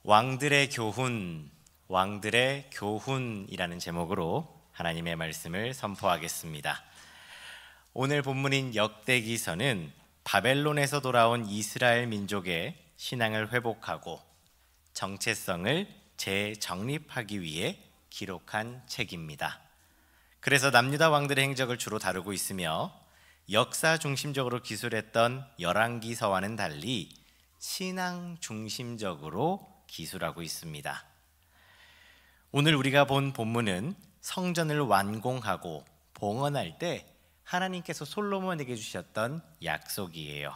왕들의 교훈, 왕들의 교훈이라는 제목으로 하나님의 말씀을 선포하겠습니다. 오늘 본문인 역대기서는 바벨론에서 돌아온 이스라엘 민족의 신앙을 회복하고 정체성을 재정립하기 위해 기록한 책입니다. 그래서 남유다 왕들의 행적을 주로 다루고 있으며 역사 중심적으로 기술했던 열왕기서와는 달리 신앙 중심적으로 기술하고 있습니다. 오늘 우리가 본 본문은 성전을 완공하고 봉헌할 때 하나님께서 솔로몬에게 주셨던 약속이에요.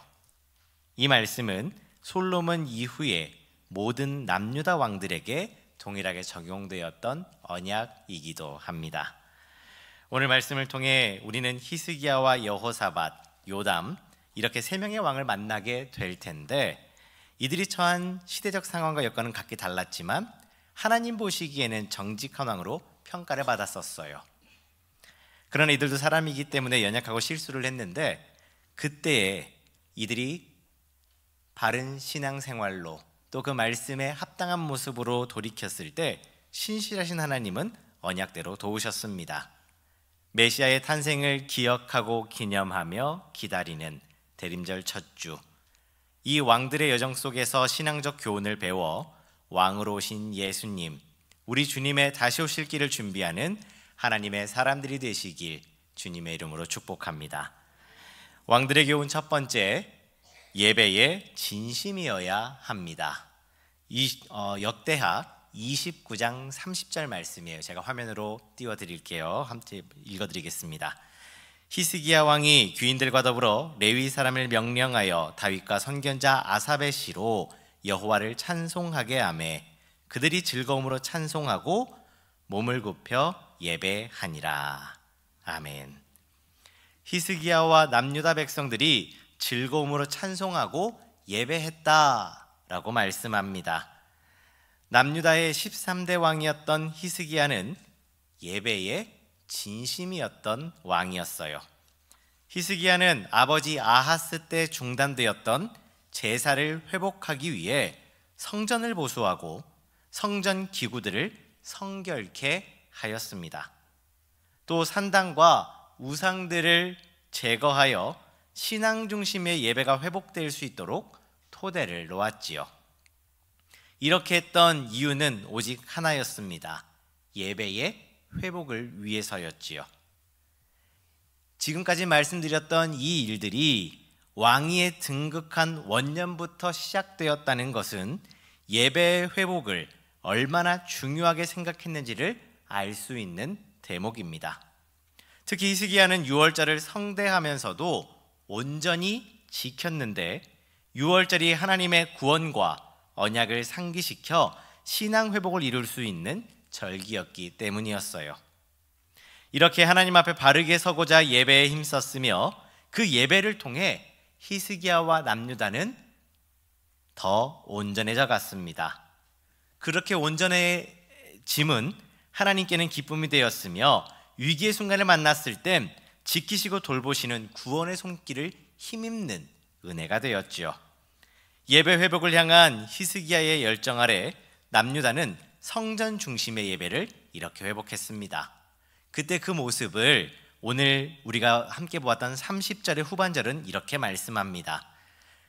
이 말씀은 솔로몬 이후에 모든 남유다 왕들에게 동일하게 적용되었던 언약이기도 합니다. 오늘 말씀을 통해 우리는 히스기야와 여호사밧, 요담 이렇게 세 명의 왕을 만나게 될 텐데, 이들이 처한 시대적 상황과 여건은 각기 달랐지만 하나님 보시기에는 정직한 왕으로 평가를 받았었어요. 그러나 이들도 사람이기 때문에 연약하고 실수를 했는데, 그때에 이들이 바른 신앙생활로 또 그 말씀에 합당한 모습으로 돌이켰을 때 신실하신 하나님은 언약대로 도우셨습니다. 메시아의 탄생을 기억하고 기념하며 기다리는 대림절 첫 주, 이 왕들의 여정 속에서 신앙적 교훈을 배워 왕으로 오신 예수님, 우리 주님의 다시 오실 길을 준비하는 하나님의 사람들이 되시길 주님의 이름으로 축복합니다. 왕들의 교훈 첫 번째, 예배의 진심이어야 합니다. 역대하 29장 30절 말씀이에요. 제가 화면으로 띄워드릴게요. 함께 읽어드리겠습니다. 히스기야 왕이 귀인들과 더불어 레위 사람을 명령하여 다윗과 선견자 아삽의 시로 여호와를 찬송하게 하매 그들이 즐거움으로 찬송하고 몸을 굽혀 예배하니라. 아멘. 히스기야와 남유다 백성들이 즐거움으로 찬송하고 예배했다라고 말씀합니다. 남유다의 13대 왕이었던 히스기야는 예배의 진심이었던 왕이었어요. 히스기야는 아버지 아하스 때 중단되었던 제사를 회복하기 위해 성전을 보수하고 성전 기구들을 성결케 하였습니다. 또 산당과 우상들을 제거하여 신앙 중심의 예배가 회복될 수 있도록 토대를 놓았지요. 이렇게 했던 이유는 오직 하나였습니다. 예배의 회복을 위해서였지요. 지금까지 말씀드렸던 이 일들이 왕위에 등극한 원년부터 시작되었다는 것은 예배의 회복을 얼마나 중요하게 생각했는지를 알 수 있는 대목입니다. 특히 히스기야는 유월절을 성대하면서도 온전히 지켰는데, 유월절이 하나님의 구원과 언약을 상기시켜 신앙 회복을 이룰 수 있는 절기였기 때문이었어요. 이렇게 하나님 앞에 바르게 서고자 예배에 힘썼으며 그 예배를 통해 히스기야와 남유다는 더 온전해져 갔습니다. 그렇게 온전해짐은 하나님께는 기쁨이 되었으며 위기의 순간을 만났을 땐 지키시고 돌보시는 구원의 손길을 힘입는 은혜가 되었지요. 예배 회복을 향한 히스기야의 열정 아래 남유다는 성전 중심의 예배를 이렇게 회복했습니다. 그때 그 모습을 오늘 우리가 함께 보았던 30절의 후반절은 이렇게 말씀합니다.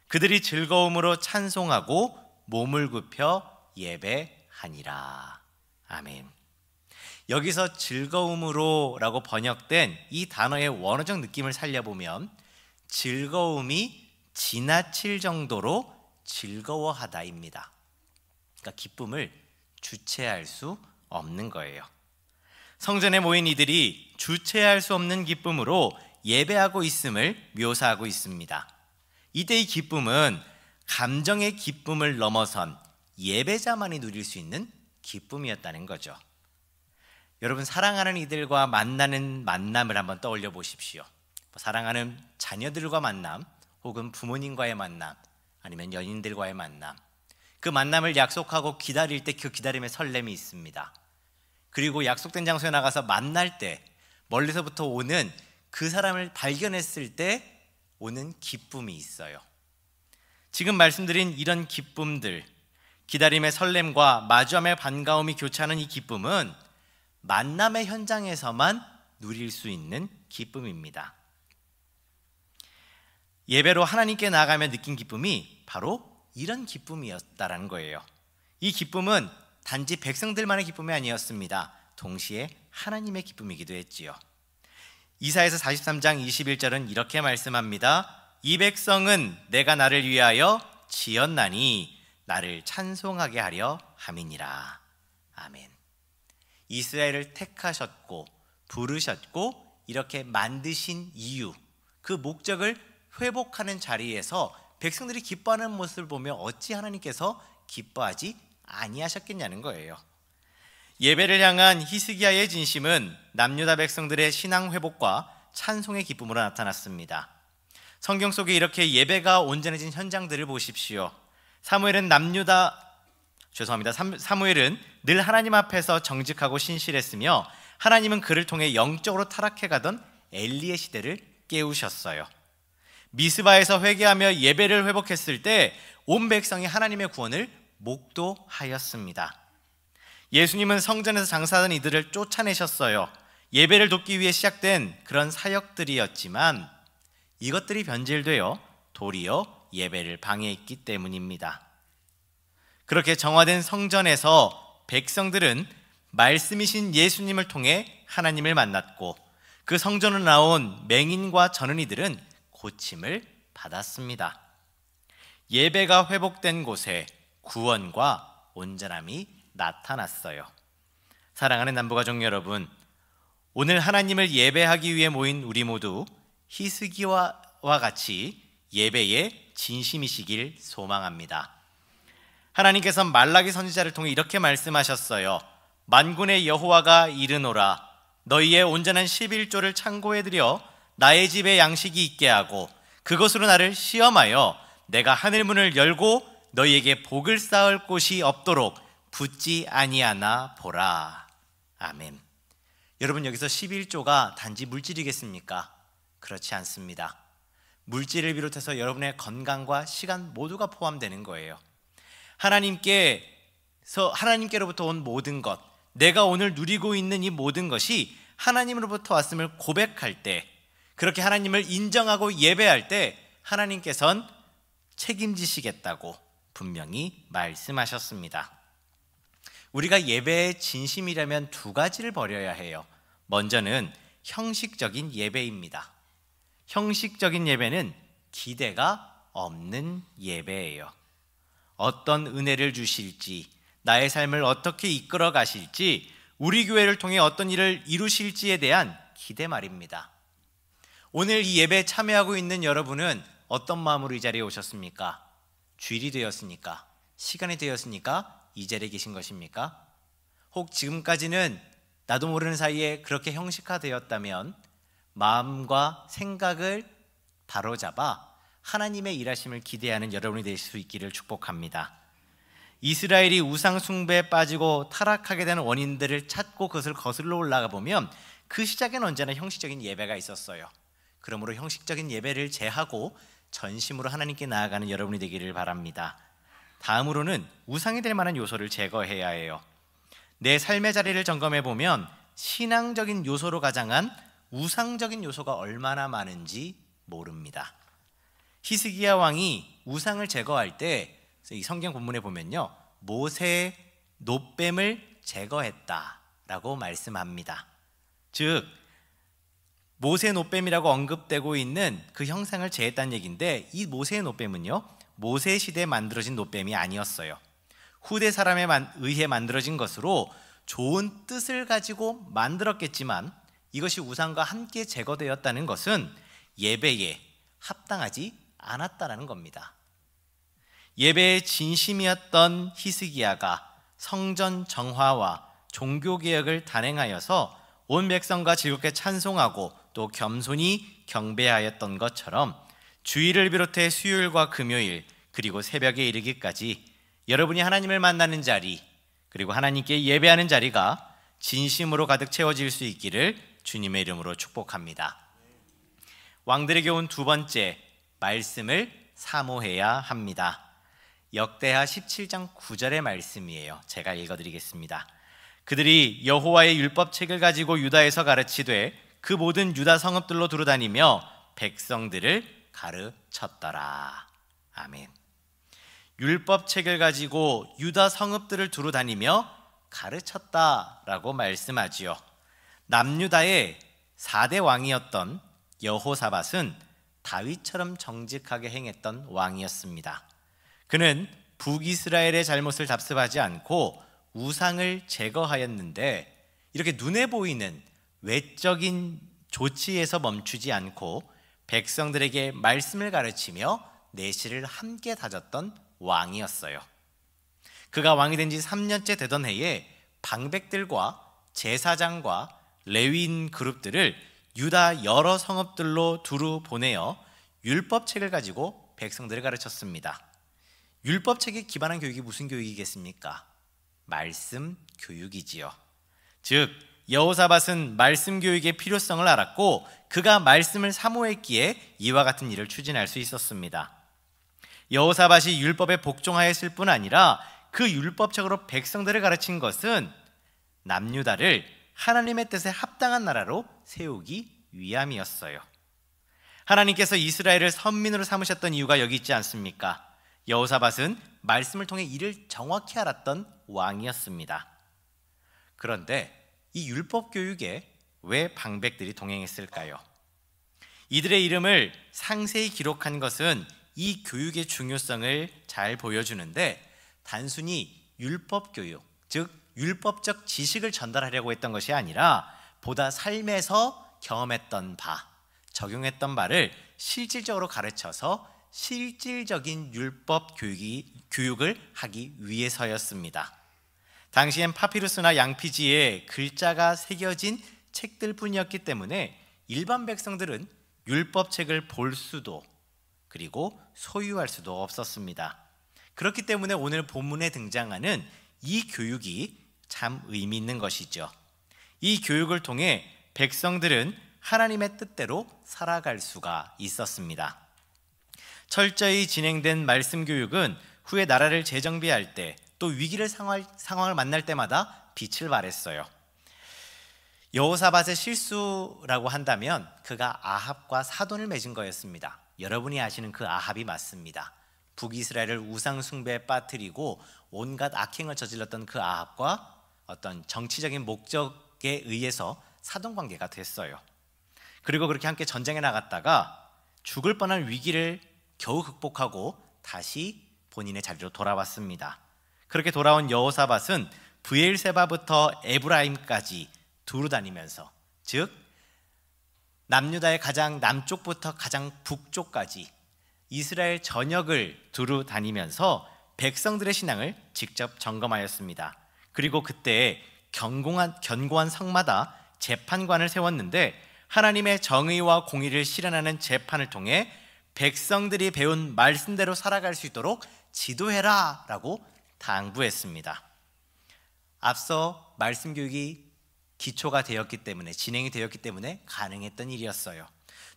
그들이 즐거움으로 찬송하고 몸을 굽혀 예배하니라. 아멘. 여기서 즐거움으로 라고 번역된 이 단어의 원어적 느낌을 살려보면 즐거움이 지나칠 정도로 즐거워하다입니다. 그러니까 기쁨을 주체할 수 없는 거예요. 성전에 모인 이들이 주체할 수 없는 기쁨으로 예배하고 있음을 묘사하고 있습니다. 이때 이 기쁨은 감정의 기쁨을 넘어선 예배자만이 누릴 수 있는 기쁨이었다는 거죠. 여러분, 사랑하는 이들과 만나는 만남을 한번 떠올려 보십시오. 사랑하는 자녀들과 만남, 혹은 부모님과의 만남, 아니면 연인들과의 만남, 그 만남을 약속하고 기다릴 때 그 기다림의 설렘이 있습니다. 그리고 약속된 장소에 나가서 만날 때 멀리서부터 오는 그 사람을 발견했을 때 오는 기쁨이 있어요. 지금 말씀드린 이런 기쁨들, 기다림의 설렘과 마주함의 반가움이 교차하는 이 기쁨은 만남의 현장에서만 누릴 수 있는 기쁨입니다. 예배로 하나님께 나아가며 느낀 기쁨이 바로 이런 기쁨이었다라는 거예요. 이 기쁨은 단지 백성들만의 기쁨이 아니었습니다. 동시에 하나님의 기쁨이기도 했지요. 이사야서 43장 21절은 이렇게 말씀합니다. 이 백성은 내가 나를 위하여 지었나니 나를 찬송하게 하려 함이니라. 아멘. 이스라엘을 택하셨고 부르셨고 이렇게 만드신 이유, 그 목적을 회복하는 자리에서 백성들이 기뻐하는 모습을 보며 어찌 하나님께서 기뻐하지 아니하셨겠냐는 거예요. 예배를 향한 히스기야의 진심은 남유다 백성들의 신앙 회복과 찬송의 기쁨으로 나타났습니다. 성경 속에 이렇게 예배가 온전해진 현장들을 보십시오. 사무엘은 늘 하나님 앞에서 정직하고 신실했으며 하나님은 그를 통해 영적으로 타락해가던 엘리의 시대를 깨우셨어요. 미스바에서 회개하며 예배를 회복했을 때 온 백성이 하나님의 구원을 목도하였습니다. 예수님은 성전에서 장사하던 이들을 쫓아내셨어요. 예배를 돕기 위해 시작된 그런 사역들이었지만 이것들이 변질되어 도리어 예배를 방해했기 때문입니다. 그렇게 정화된 성전에서 백성들은 말씀이신 예수님을 통해 하나님을 만났고 그 성전으로 나온 맹인과 전은이들은 고침을 받았습니다. 예배가 회복된 곳에 구원과 온전함이 나타났어요. 사랑하는 남부가족 여러분, 오늘 하나님을 예배하기 위해 모인 우리 모두 히스기야와 같이 예배에 진심이시길 소망합니다. 하나님께서 말라기 선지자를 통해 이렇게 말씀하셨어요. 만군의 여호와가 이르노라. 너희의 온전한 11조를 창고에 들여 나의 집에 양식이 있게 하고 그것으로 나를 시험하여 내가 하늘문을 열고 너희에게 복을 쌓을 곳이 없도록 붙지 아니하나 보라. 아멘. 여러분, 여기서 11조가 단지 물질이겠습니까? 그렇지 않습니다. 물질을 비롯해서 여러분의 건강과 시간 모두가 포함되는 거예요. 하나님께로부터 온 모든 것, 내가 오늘 누리고 있는 이 모든 것이 하나님으로부터 왔음을 고백할 때, 그렇게 하나님을 인정하고 예배할 때 하나님께서는 책임지시겠다고 분명히 말씀하셨습니다. 우리가 예배의 진심이라면 두 가지를 버려야 해요. 먼저는 형식적인 예배입니다. 형식적인 예배는 기대가 없는 예배예요. 어떤 은혜를 주실지, 나의 삶을 어떻게 이끌어 가실지, 우리 교회를 통해 어떤 일을 이루실지에 대한 기대 말입니다. 오늘 이 예배에 참여하고 있는 여러분은 어떤 마음으로 이 자리에 오셨습니까? 주일이 되었으니까, 시간이 되었으니까 이 자리에 계신 것입니까? 혹 지금까지는 나도 모르는 사이에 그렇게 형식화되었다면 마음과 생각을 바로잡아 하나님의 일하심을 기대하는 여러분이 될 수 있기를 축복합니다. 이스라엘이 우상 숭배에 빠지고 타락하게 되는 원인들을 찾고 그것을 거슬러 올라가 보면 그 시작에는 언제나 형식적인 예배가 있었어요. 그러므로 형식적인 예배를 제하고 전심으로 하나님께 나아가는 여러분이 되기를 바랍니다. 다음으로는 우상이 될 만한 요소를 제거해야 해요. 내 삶의 자리를 점검해 보면 신앙적인 요소로 가장한 우상적인 요소가 얼마나 많은지 모릅니다. 히스기야 왕이 우상을 제거할 때 이 성경 본문에 보면요, 모세의 놋뱀을 제거했다라고 말씀합니다. 즉 모세의 놋뱀이라고 언급되고 있는 그 형상을 제했다는 얘기인데, 이 모세의 놋뱀은요 모세 시대에 만들어진 놋뱀이 아니었어요. 후대 사람에 의해 만들어진 것으로 좋은 뜻을 가지고 만들었겠지만 이것이 우상과 함께 제거되었다는 것은 예배에 합당하지 않았다는 겁니다. 예배의 진심이었던 히스기야가 성전 정화와 종교개혁을 단행하여서 온 백성과 즐겁게 찬송하고 또 겸손히 경배하였던 것처럼 주일을 비롯해 수요일과 금요일 그리고 새벽에 이르기까지 여러분이 하나님을 만나는 자리, 그리고 하나님께 예배하는 자리가 진심으로 가득 채워질 수 있기를 주님의 이름으로 축복합니다. 왕들에게 온 두 번째, 말씀을 사모해야 합니다. 역대하 17장 9절의 말씀이에요. 제가 읽어드리겠습니다. 그들이 여호와의 율법책을 가지고 유다에서 가르치되 그 모든 유다 성읍들로 두루다니며 백성들을 가르쳤더라. 아멘. 율법책을 가지고 유다 성읍들을 두루다니며 가르쳤다라고 말씀하지요. 남유다의 4대 왕이었던 여호사밧은 다윗처럼 정직하게 행했던 왕이었습니다. 그는 북이스라엘의 잘못을 답습하지 않고 우상을 제거하였는데, 이렇게 눈에 보이는 외적인 조치에서 멈추지 않고 백성들에게 말씀을 가르치며 내실을 함께 다졌던 왕이었어요. 그가 왕이 된 지 3년째 되던 해에 방백들과 제사장과 레위인 그룹들을 유다 여러 성읍들로 두루 보내어 율법책을 가지고 백성들을 가르쳤습니다. 율법책에 기반한 교육이 무슨 교육이겠습니까? 말씀 교육이지요. 즉 여호사밧은 말씀 교육의 필요성을 알았고 그가 말씀을 사모했기에 이와 같은 일을 추진할 수 있었습니다. 여호사밧이 율법에 복종하였을 뿐 아니라 그 율법책으로 백성들을 가르친 것은 남유다를 하나님의 뜻에 합당한 나라로 세우기 위함이었어요. 하나님께서 이스라엘을 선민으로 삼으셨던 이유가 여기 있지 않습니까? 여호사밧은 말씀을 통해 이를 정확히 알았던 왕이었습니다. 그런데 이 율법 교육에 왜 방백들이 동행했을까요? 이들의 이름을 상세히 기록한 것은 이 교육의 중요성을 잘 보여주는데, 단순히 율법 교육, 즉 율법적 지식을 전달하려고 했던 것이 아니라 보다 삶에서 경험했던 바, 적용했던 바를 실질적으로 가르쳐서 실질적인 율법 교육을 하기 위해서였습니다. 당시엔 파피루스나 양피지에 글자가 새겨진 책들 뿐이었기 때문에 일반 백성들은 율법책을 볼 수도 그리고 소유할 수도 없었습니다. 그렇기 때문에 오늘 본문에 등장하는 이 교육이 참 의미 있는 것이죠. 이 교육을 통해 백성들은 하나님의 뜻대로 살아갈 수가 있었습니다. 철저히 진행된 말씀 교육은 후에 나라를 재정비할 때, 또 위기를 상황을 만날 때마다 빛을 발했어요. 여호사밧의 실수라고 한다면 그가 아합과 사돈을 맺은 거였습니다. 여러분이 아시는 그 아합이 맞습니다. 북이스라엘을 우상 숭배에 빠뜨리고 온갖 악행을 저질렀던 그 아합과 어떤 정치적인 목적에 의해서 사돈 관계가 됐어요. 그리고 그렇게 함께 전쟁에 나갔다가 죽을 뻔한 위기를 겨우 극복하고 다시 본인의 자리로 돌아왔습니다. 그렇게 돌아온 여호사밧은 브엘세바부터 에브라임까지 두루 다니면서, 즉 남유다의 가장 남쪽부터 가장 북쪽까지 이스라엘 전역을 두루 다니면서 백성들의 신앙을 직접 점검하였습니다. 그리고 그때 견고한 성마다 재판관을 세웠는데, 하나님의 정의와 공의를 실현하는 재판을 통해 백성들이 배운 말씀대로 살아갈 수 있도록 지도해라 라고 당부했습니다. 앞서 말씀 교육이 기초가 되었기 때문에, 진행이 되었기 때문에 가능했던 일이었어요.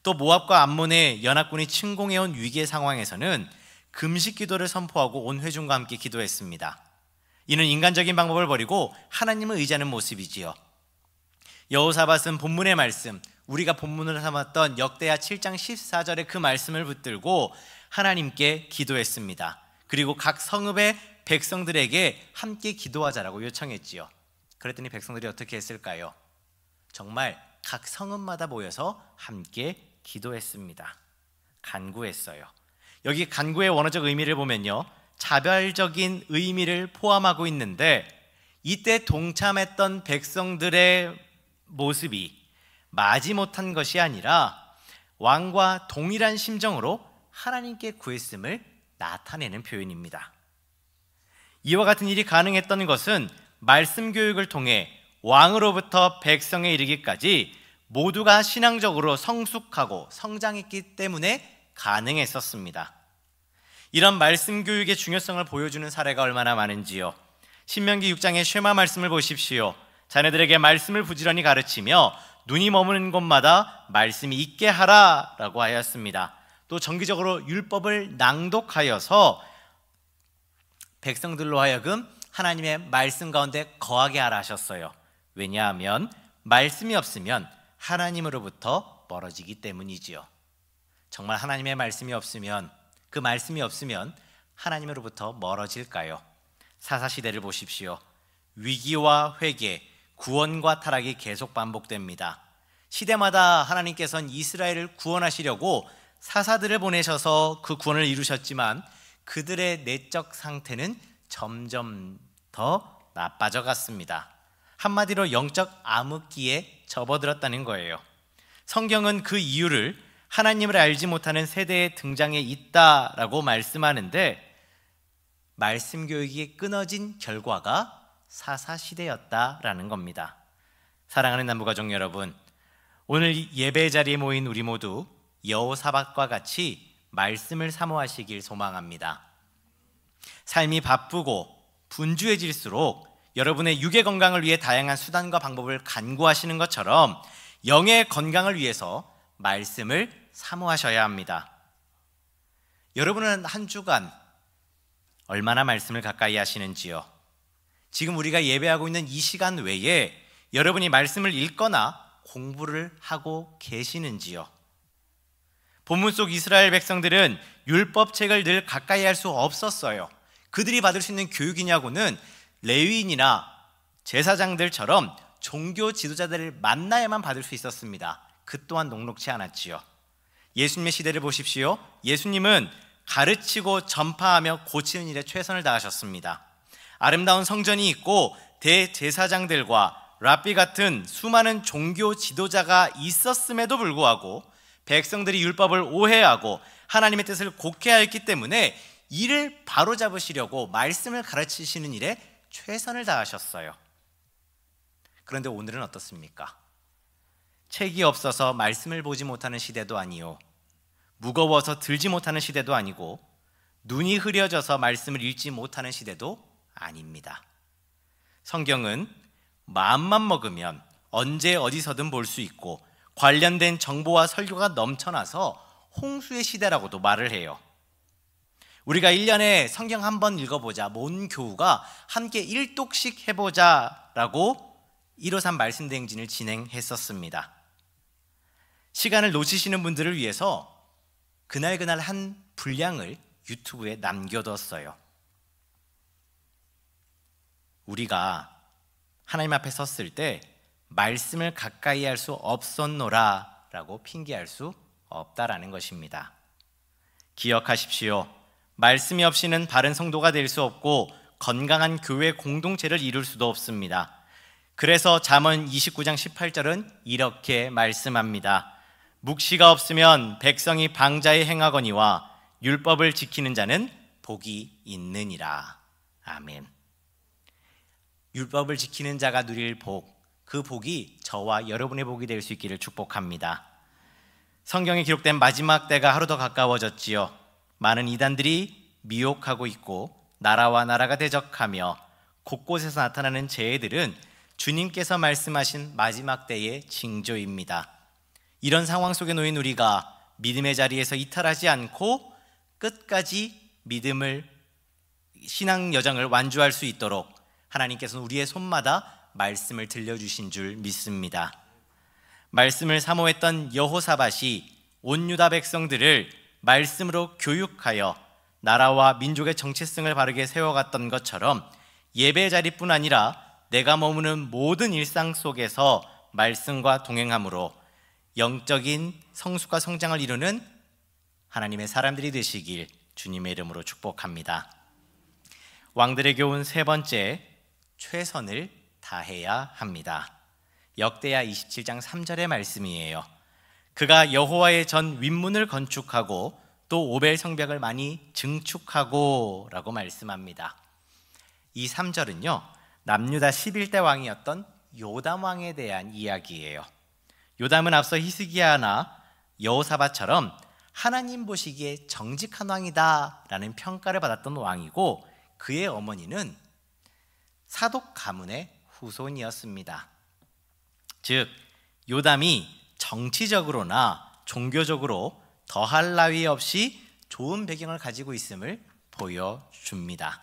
또 모압과 암몬의 연합군이 침공해온 위기의 상황에서는 금식 기도를 선포하고 온 회중과 함께 기도했습니다. 이는 인간적인 방법을 버리고 하나님을 의지하는 모습이지요. 여호사밧은 본문의 말씀, 우리가 본문으로 삼았던 역대하 7장 14절의 그 말씀을 붙들고 하나님께 기도했습니다. 그리고 각 성읍의 백성들에게 함께 기도하자라고 요청했지요. 그랬더니 백성들이 어떻게 했을까요? 정말 각 성읍마다 모여서 함께 기도했습니다. 간구했어요. 여기 간구의 원어적 의미를 보면요, 자발적인 의미를 포함하고 있는데, 이때 동참했던 백성들의 모습이 마지못한 것이 아니라 왕과 동일한 심정으로 하나님께 구했음을 나타내는 표현입니다. 이와 같은 일이 가능했던 것은 말씀 교육을 통해 왕으로부터 백성에 이르기까지 모두가 신앙적으로 성숙하고 성장했기 때문에 가능했었습니다. 이런 말씀 교육의 중요성을 보여주는 사례가 얼마나 많은지요. 신명기 6장의 쉐마 말씀을 보십시오. 자네들에게 말씀을 부지런히 가르치며 눈이 머무는 곳마다 말씀이 있게 하라 라고 하였습니다. 또 정기적으로 율법을 낭독하여서 백성들로 하여금 하나님의 말씀 가운데 거하게 하라 하셨어요. 왜냐하면 말씀이 없으면 하나님으로부터 멀어지기 때문이지요. 정말 하나님의 말씀이 없으면, 그 말씀이 없으면 하나님으로부터 멀어질까요? 사사시대를 보십시오. 위기와 회개, 구원과 타락이 계속 반복됩니다. 시대마다 하나님께서는 이스라엘을 구원하시려고 사사들을 보내셔서 그 구원을 이루셨지만 그들의 내적 상태는 점점 더 나빠져 갔습니다. 한마디로 영적 암흑기에 접어들었다는 거예요. 성경은 그 이유를 하나님을 알지 못하는 세대의 등장에 있다라고 말씀하는데, 말씀 교육이 끊어진 결과가 사사시대였다라는 겁니다. 사랑하는 남부가족 여러분, 오늘 예배 자리에 모인 우리 모두 여호사밧과 같이 말씀을 사모하시길 소망합니다. 삶이 바쁘고 분주해질수록 여러분의 육의 건강을 위해 다양한 수단과 방법을 간구하시는 것처럼 영의 건강을 위해서 말씀을 사모하셔야 합니다. 여러분은 한 주간 얼마나 말씀을 가까이 하시는지요? 지금 우리가 예배하고 있는 이 시간 외에 여러분이 말씀을 읽거나 공부를 하고 계시는지요? 본문 속 이스라엘 백성들은 율법책을 늘 가까이 할 수 없었어요. 그들이 받을 수 있는 교육이냐고는 레위인이나 제사장들처럼 종교 지도자들을 만나야만 받을 수 있었습니다. 그 또한 녹록치 않았지요. 예수님의 시대를 보십시오. 예수님은 가르치고 전파하며 고치는 일에 최선을 다하셨습니다. 아름다운 성전이 있고 대제사장들과 랍비 같은 수많은 종교 지도자가 있었음에도 불구하고 백성들이 율법을 오해하고 하나님의 뜻을 곡해하였기 때문에 이를 바로잡으시려고 말씀을 가르치시는 일에 최선을 다하셨어요. 그런데 오늘은 어떻습니까? 책이 없어서 말씀을 보지 못하는 시대도 아니요, 무거워서 들지 못하는 시대도 아니고, 눈이 흐려져서 말씀을 읽지 못하는 시대도 아닙니다. 성경은 마음만 먹으면 언제 어디서든 볼 수 있고 관련된 정보와 설교가 넘쳐나서 홍수의 시대라고도 말을 해요. 우리가 1년에 성경 한 번 읽어보자, 모든 교우가 함께 일독씩 해보자 라고 153 말씀 대행진을 진행했었습니다. 시간을 놓치시는 분들을 위해서 그날 한 분량을 유튜브에 남겨뒀어요. 우리가 하나님 앞에 섰을 때 말씀을 가까이 할 수 없었노라 라고 핑계할 수 없다라는 것입니다. 기억하십시오. 말씀이 없이는 바른 성도가 될 수 없고 건강한 교회 공동체를 이룰 수도 없습니다. 그래서 잠언 29장 18절은 이렇게 말씀합니다. 묵시가 없으면 백성이 방자에 행하거니와 율법을 지키는 자는 복이 있느니라. 아멘. 율법을 지키는 자가 누릴 복, 그 복이 저와 여러분의 복이 될 수 있기를 축복합니다. 성경에 기록된 마지막 때가 하루 더 가까워졌지요. 많은 이단들이 미혹하고 있고 나라와 나라가 대적하며 곳곳에서 나타나는 재해들은 주님께서 말씀하신 마지막 때의 징조입니다. 이런 상황 속에 놓인 우리가 믿음의 자리에서 이탈하지 않고 끝까지 믿음을, 신앙 여정을 완주할 수 있도록 하나님께서는 우리의 손마다 말씀을 들려주신 줄 믿습니다. 말씀을 사모했던 여호사밧이 온 유다 백성들을 말씀으로 교육하여 나라와 민족의 정체성을 바르게 세워갔던 것처럼 예배 자리뿐 아니라 내가 머무는 모든 일상 속에서 말씀과 동행함으로 영적인 성숙과 성장을 이루는 하나님의 사람들이 되시길 주님의 이름으로 축복합니다. 왕들의 교훈 세 번째, 최선을 다해야 합니다. 역대하 27장 3절의 말씀이에요. 그가 여호와의 전 윗문을 건축하고 또 오벨 성벽을 많이 증축하고 라고 말씀합니다. 이 3절은요, 남유다 11대 왕이었던 요담 왕에 대한 이야기예요. 요담은 앞서 히스기야나 여호사밧처럼 하나님 보시기에 정직한 왕이다 라는 평가를 받았던 왕이고, 그의 어머니는 사독 가문의 후손이었습니다. 즉 요담이 정치적으로나 종교적으로 더할 나위 없이 좋은 배경을 가지고 있음을 보여줍니다.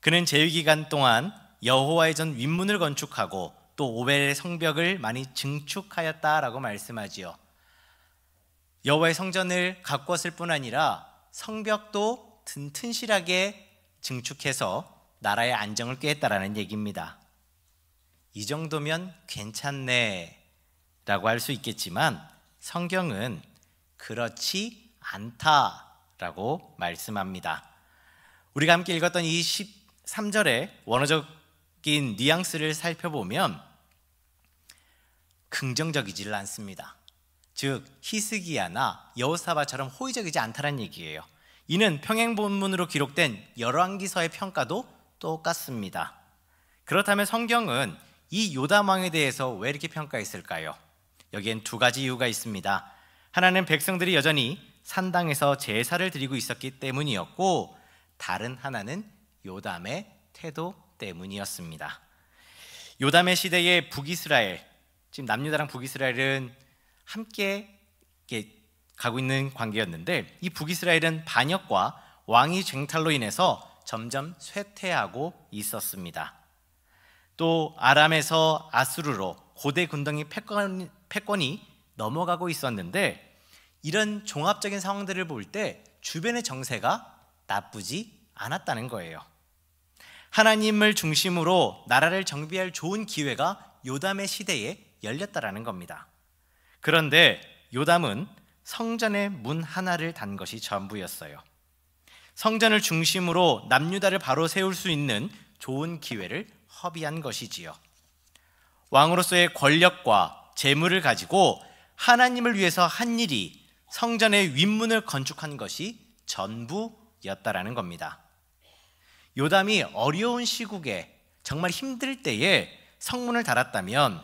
그는 재위 기간 동안 여호와의 전 윗문을 건축하고 또 오벨의 성벽을 많이 증축하였다라고 말씀하지요. 여호와의 성전을 가꾸었을 뿐 아니라 성벽도 튼튼실하게 증축해서 나라의 안정을 꾀했다라는 얘기입니다. 이 정도면 괜찮네 라고 할 수 있겠지만 성경은 그렇지 않다라고 말씀합니다. 우리가 함께 읽었던 이 13절의 원어적인 뉘앙스를 살펴보면 긍정적이지를 않습니다. 즉 히스기야나 여호사밧처럼 호의적이지 않다는 얘기예요. 이는 평행본문으로 기록된 열왕기서의 평가도 똑같습니다. 그렇다면 성경은 이 요담 왕에 대해서 왜 이렇게 평가했을까요? 여기엔 두 가지 이유가 있습니다. 하나는 백성들이 여전히 산당에서 제사를 드리고 있었기 때문이었고, 다른 하나는 요담의 태도 때문이었습니다. 요담의 시대의 북이스라엘, 지금 남유다랑 북이스라엘은 함께 가고 있는 관계였는데, 이 북이스라엘은 반역과 왕위 쟁탈로 인해서 점점 쇠퇴하고 있었습니다. 또 아람에서 아수르로 고대 군동이 패권이 넘어가고 있었는데, 이런 종합적인 상황들을 볼 때 주변의 정세가 나쁘지 않았다는 거예요. 하나님을 중심으로 나라를 정비할 좋은 기회가 요담의 시대에 열렸다라는 겁니다. 그런데 요담은 성전의 문 하나를 단 것이 전부였어요. 성전을 중심으로 남유다를 바로 세울 수 있는 좋은 기회를 허비한 것이지요. 왕으로서의 권력과 재물을 가지고 하나님을 위해서 한 일이 성전의 윗문을 건축한 것이 전부였다라는 겁니다. 요담이 어려운 시국에 정말 힘들 때에 성전문을 달았다면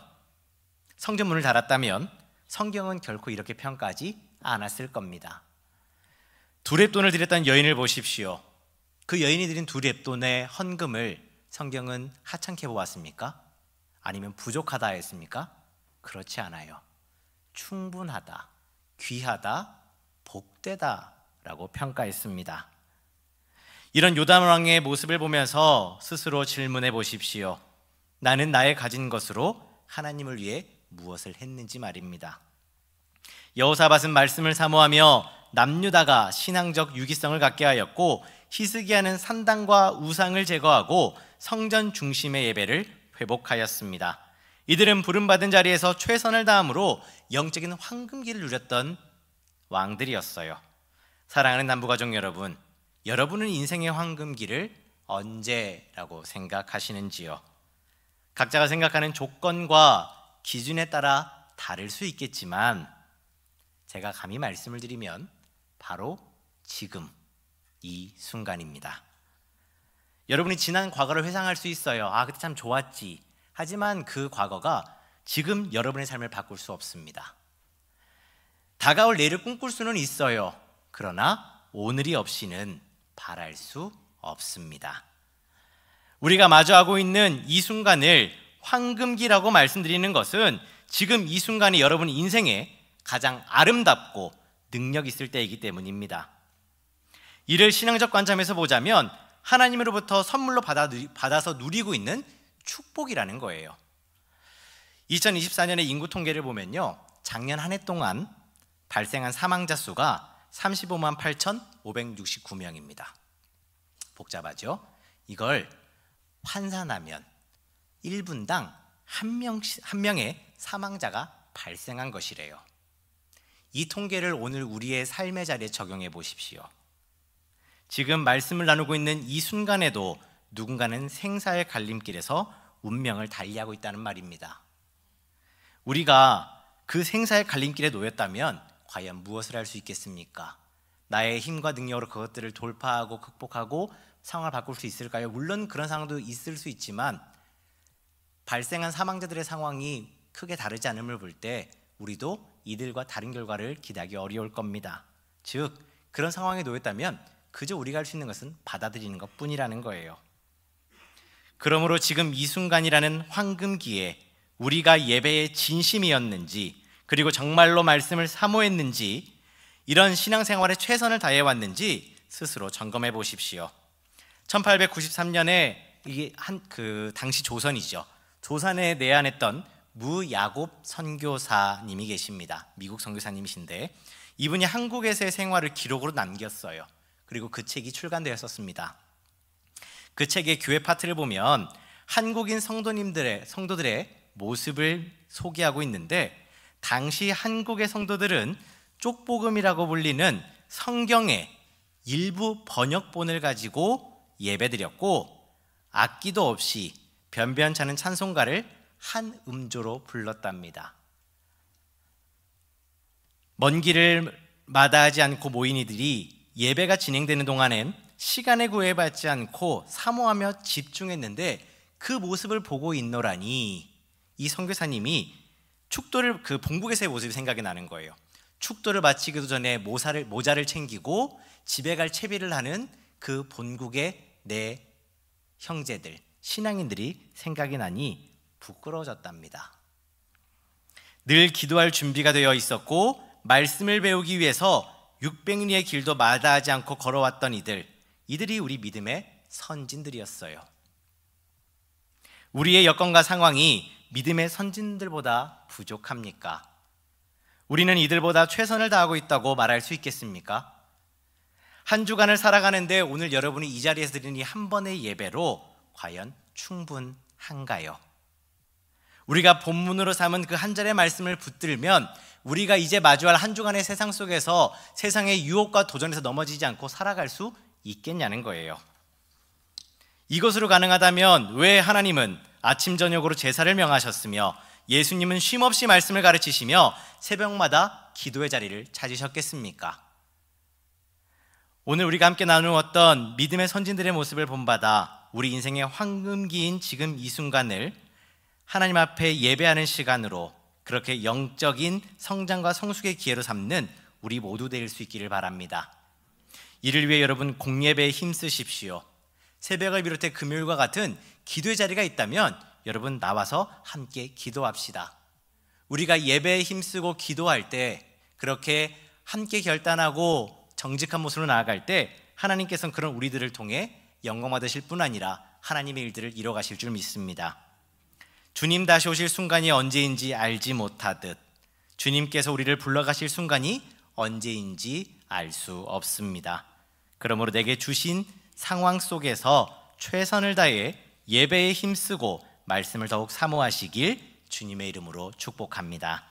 성경은 결코 이렇게 평가하지 않았을 겁니다. 두렙돈을 드렸던 여인을 보십시오. 그 여인이 드린 두렙돈의 헌금을 성경은 하찮게 보았습니까? 아니면 부족하다 했습니까? 그렇지 않아요. 충분하다, 귀하다, 복되다 라고 평가했습니다. 이런 요담 왕의 모습을 보면서 스스로 질문해 보십시오. 나는 나의 가진 것으로 하나님을 위해 무엇을 했는지 말입니다. 여호사밧은 말씀을 사모하며 남유다가 신앙적 유기성을 갖게 하였고, 히스기야는 산당과 우상을 제거하고 성전 중심의 예배를 회복하였습니다. 이들은 부름받은 자리에서 최선을 다함으로 영적인 황금기를 누렸던 왕들이었어요. 사랑하는 남부가족 여러분, 여러분은 인생의 황금기를 언제라고 생각하시는지요? 각자가 생각하는 조건과 기준에 따라 다를 수 있겠지만, 제가 감히 말씀을 드리면 바로 지금 이 순간입니다. 여러분이 지난 과거를 회상할 수 있어요. 그때 참 좋았지. 하지만 그 과거가 지금 여러분의 삶을 바꿀 수 없습니다. 다가올 내일을 꿈꿀 수는 있어요. 그러나 오늘이 없이는 바랄 수 없습니다. 우리가 마주하고 있는 이 순간을 황금기라고 말씀드리는 것은 지금 이 순간이 여러분 인생에 가장 아름답고 능력 있을 때이기 때문입니다. 이를 신앙적 관점에서 보자면 하나님으로부터 선물로 받아서 누리고 있는 축복이라는 거예요. 2024년의 인구 통계를 보면요, 작년 한 해 동안 발생한 사망자 수가 35만 8,569명입니다. 복잡하죠? 이걸 환산하면 1분당 한 명의 사망자가 발생한 것이래요. 이 통계를 오늘 우리의 삶의 자리에 적용해 보십시오. 지금 말씀을 나누고 있는 이 순간에도 누군가는 생사의 갈림길에서 운명을 달리하고 있다는 말입니다. 우리가 그 생사의 갈림길에 놓였다면 과연 무엇을 할 수 있겠습니까? 나의 힘과 능력으로 그것들을 돌파하고 극복하고 상황을 바꿀 수 있을까요? 물론 그런 상황도 있을 수 있지만, 발생한 사망자들의 상황이 크게 다르지 않음을 볼 때 우리도 이들과 다른 결과를 기대하기 어려울 겁니다. 즉, 그런 상황에 놓였다면 그저 우리가 할 수 있는 것은 받아들이는 것뿐이라는 거예요. 그러므로 지금 이 순간이라는 황금기에 우리가 예배의 진심이었는지, 그리고 정말로 말씀을 사모했는지, 이런 신앙생활에 최선을 다해왔는지 스스로 점검해 보십시오. 1893년에 이게 당시 조선이죠. 조선에 내한했던 무야곱 선교사님이 계십니다. 미국 선교사님이신데 이분이 한국에서의 생활을 기록으로 남겼어요. 그리고 그 책이 출간되었었습니다. 그 책의 교회 파트를 보면 한국인 성도들의 모습을 소개하고 있는데, 당시 한국의 성도들은 쪽복음이라고 불리는 성경의 일부 번역본을 가지고 예배드렸고, 악기도 없이 변변찮은 찬송가를 한 음조로 불렀답니다. 먼 길을 마다하지 않고 모인 이들이 예배가 진행되는 동안엔 시간에 구애받지 않고 사모하며 집중했는데, 그 모습을 보고 있노라니 이 선교사님이 축도를, 그 본국에서의 모습이 생각이 나는 거예요. 축도를 마치기도 전에 모자를 챙기고 집에 갈 채비를 하는 그 본국의 내 형제들, 신앙인들이 생각이 나니 부끄러워졌답니다. 늘 기도할 준비가 되어 있었고 말씀을 배우기 위해서 600리의 길도 마다하지 않고 걸어왔던 이들이 우리 믿음의 선진들이었어요. 우리의 여건과 상황이 믿음의 선진들보다 부족합니까? 우리는 이들보다 최선을 다하고 있다고 말할 수 있겠습니까? 한 주간을 살아가는데 오늘 여러분이 이 자리에서 드리는 이 한 번의 예배로 과연 충분한가요? 우리가 본문으로 삼은 그 한 절의 말씀을 붙들면 우리가 이제 마주할 한 주간의 세상 속에서 세상의 유혹과 도전에서 넘어지지 않고 살아갈 수 있겠냐는 거예요. 이것으로 가능하다면 왜 하나님은 아침 저녁으로 제사를 명하셨으며 예수님은 쉼없이 말씀을 가르치시며 새벽마다 기도의 자리를 찾으셨겠습니까? 오늘 우리가 함께 나누었던 믿음의 선진들의 모습을 본받아 우리 인생의 황금기인 지금 이 순간을 하나님 앞에 예배하는 시간으로, 그렇게 영적인 성장과 성숙의 기회로 삼는 우리 모두 될 수 있기를 바랍니다. 이를 위해 여러분 공예배에 힘쓰십시오. 새벽을 비롯해 금요일과 같은 기도의 자리가 있다면 여러분 나와서 함께 기도합시다. 우리가 예배에 힘쓰고 기도할 때, 그렇게 함께 결단하고 정직한 모습으로 나아갈 때 하나님께서는 그런 우리들을 통해 영광 받으실 뿐 아니라 하나님의 일들을 이뤄가실 줄 믿습니다. 주님 다시 오실 순간이 언제인지 알지 못하듯 주님께서 우리를 불러가실 순간이 언제인지 알 수 없습니다. 그러므로 내게 주신 상황 속에서 최선을 다해 예배에 힘쓰고 말씀을 더욱 사모하시길 주님의 이름으로 축복합니다.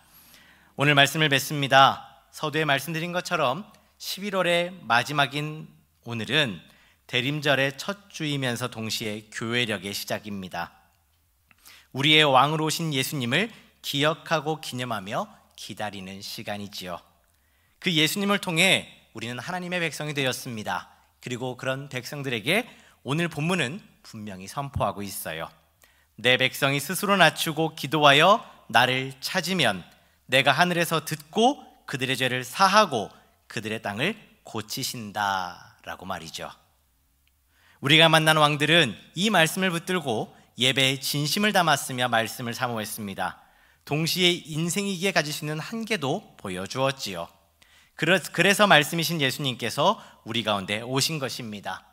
오늘 말씀을 맺습니다. 서두에 말씀드린 것처럼 11월의 마지막인 오늘은 대림절의 첫 주이면서 동시에 교회력의 시작입니다. 우리의 왕으로 오신 예수님을 기억하고 기념하며 기다리는 시간이지요. 그 예수님을 통해 우리는 하나님의 백성이 되었습니다. 그리고 그런 백성들에게 오늘 본문은 분명히 선포하고 있어요. 내 백성이 스스로 낮추고 기도하여 나를 찾으면 내가 하늘에서 듣고 그들의 죄를 사하고 그들의 땅을 고치신다 라고 말이죠. 우리가 만난 왕들은 이 말씀을 붙들고 예배에 진심을 담았으며 말씀을 사모했습니다. 동시에 인생이기에 가질 수 있는 한계도 보여주었지요. 그래서 말씀이신 예수님께서 우리 가운데 오신 것입니다.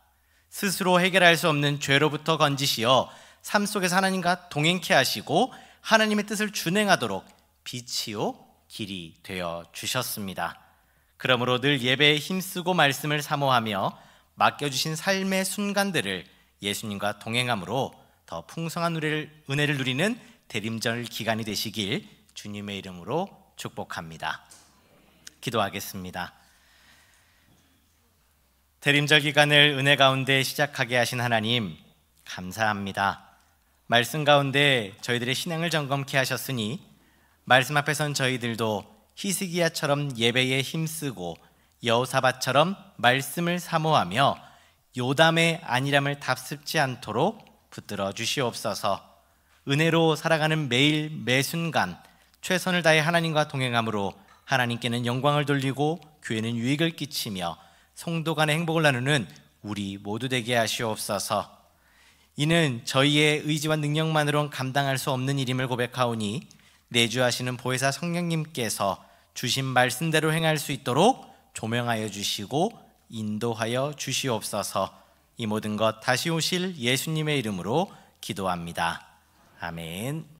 스스로 해결할 수 없는 죄로부터 건지시어 삶 속에서 하나님과 동행케 하시고 하나님의 뜻을 준행하도록 빛이요 길이 되어 주셨습니다. 그러므로 늘 예배에 힘쓰고 말씀을 사모하며 맡겨주신 삶의 순간들을 예수님과 동행함으로 더 풍성한 은혜를 누리는 대림절 기간이 되시길 주님의 이름으로 축복합니다. 기도하겠습니다. 대림절 기간을 은혜 가운데 시작하게 하신 하나님 감사합니다. 말씀 가운데 저희들의 신앙을 점검케 하셨으니 말씀 앞에선 저희들도 히스기야처럼 예배에 힘쓰고 여호사밧처럼 말씀을 사모하며 요담의 안일함을 답습지 않도록 붙들어 주시옵소서. 은혜로 살아가는 매일 매순간 최선을 다해 하나님과 동행함으로 하나님께는 영광을 돌리고 교회는 유익을 끼치며 성도 간의 행복을 나누는 우리 모두 되게 하시옵소서. 이는 저희의 의지와 능력만으로는 감당할 수 없는 일임을 고백하오니 내주하시는 보혜사 성령님께서 주신 말씀대로 행할 수 있도록 조명하여 주시고 인도하여 주시옵소서. 이 모든 것 다시 오실 예수님의 이름으로 기도합니다. 아멘.